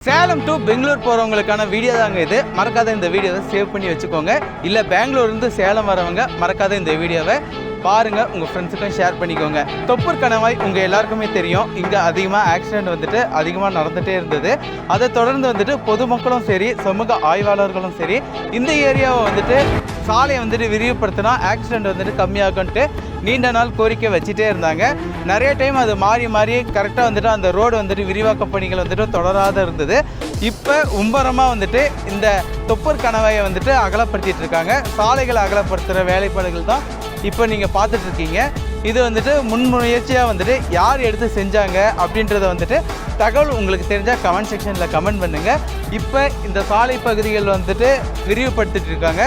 Salem to Bangalore போகிறவங்களுக்கான video தாங்க இது. மறக்காத இந்த வீடியோவை சேவ் பண்ணி வச்சுக்கோங்க. இல்லை பெங்களூர்லேருந்து சேலம் வரவங்க மறக்காத இந்த வீடியோவை பாருங்கள், உங்கள் ஃப்ரெண்ட்ஸுக்கும் ஷேர் பண்ணிக்கோங்க. தொப்பூர் கணவாய் உங்கள் எல்லாருக்குமே தெரியும். இங்கே அதிகமாக ஆக்சிடெண்ட் அதிகமாக நடந்துகிட்டே இருந்தது. அதை தொடர்ந்து பொதுமக்களும் சரி, சமூக ஆய்வாளர்களும் சரி, இந்த ஏரியாவை சாலையை விரிவுபடுத்தினா ஆக்சிடெண்ட் கம்மியாகும்ட்டு நீண்ட நாள் கோரிக்கை வச்சுட்டே இருந்தாங்க. நிறைய டைம் அது மாறி கரெக்டாக அந்த ரோடு விரிவாக்க பணிகள் தொடராத இருந்தது. இப்போ உம்பரமாக இந்த தொப்பூர் கணவாயை அகலப்படுத்திட்டு இருக்காங்க. சாலைகளை அகலப்படுத்துகிற வேலைப்பாடுகள் தான் இப்போ நீங்கள் பார்த்துட்ருக்கீங்க. இது முன்முயற்சியாக யார் எடுத்து செஞ்சாங்க அப்படின்றத தகவல் உங்களுக்கு தெரிஞ்சால் கமெண்ட் செக்ஷனில் கமெண்ட் பண்ணுங்கள். இப்போ இந்த சாலை பகுதிகள் விரிவுபடுத்திட்டு இருக்காங்க.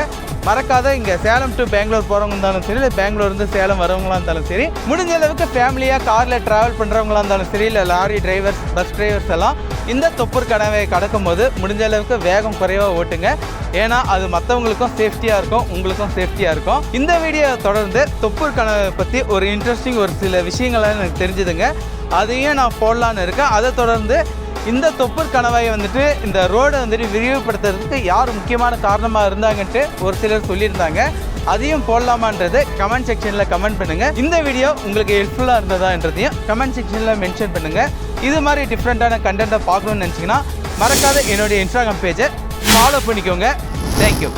மறக்காத இங்கே சேலம் டு பெங்களூர் போகிறவங்க இருந்தாலும் சரி, இல்லை பெங்களூர்லேருந்து சேலம் வரவங்களாக இருந்தாலும் சரி, முடிஞ்ச அளவுக்கு ஃபேமிலியாக காரில் ட்ராவல் பண்ணுறவங்களா இருந்தாலும் சரி, இல்லை லாரி டிரைவர்ஸ், பஸ் டிரைவர்ஸ் எல்லாம் இந்த தொப்பூர் கணவாயை கடக்கும் போது முடிஞ்ச அளவுக்கு வேகம் குறைவாக ஓட்டுங்க. ஏன்னா அது மற்றவங்களுக்கும் சேஃப்டியாக இருக்கும், உங்களுக்கும் சேஃப்டியாக இருக்கும். இந்த வீடியோவை தொடர்ந்து தொப்பூர் கணவாயை பற்றி ஒரு இன்ட்ரெஸ்டிங் ஒரு சில விஷயங்கள்லாம் எனக்கு தெரிஞ்சுதுங்க. அதையும் நான் போடலான்னு இருக்கேன். அதை தொடர்ந்து இந்த தொப்பூர் கணவாயை இந்த ரோடை விரிவுபடுத்துறதுக்கு யார் முக்கியமான காரணமாக இருந்தாங்கன்ட்டு ஒரு சிலர் சொல்லியிருந்தாங்க. அதையும் போடலாமான்றது கமெண்ட் செக்ஷனில் கமெண்ட் பண்ணுங்கள். இந்த வீடியோ உங்களுக்கு ஹெல்ப்ஃபுல்லாக இருந்ததான்றதையும் கமெண்ட் செக்ஷனில் மென்ஷன் பண்ணுங்கள். இது மாதிரி டிஃப்ரெண்ட்டான கண்டென்ட்டை பார்க்கணுன்னு நினச்சிங்கன்னா மறக்காத என்னுடைய இன்ஸ்டாகிராம் பேஜை ஃபாலோ பண்ணிக்கோங்க. தேங்க்யூ.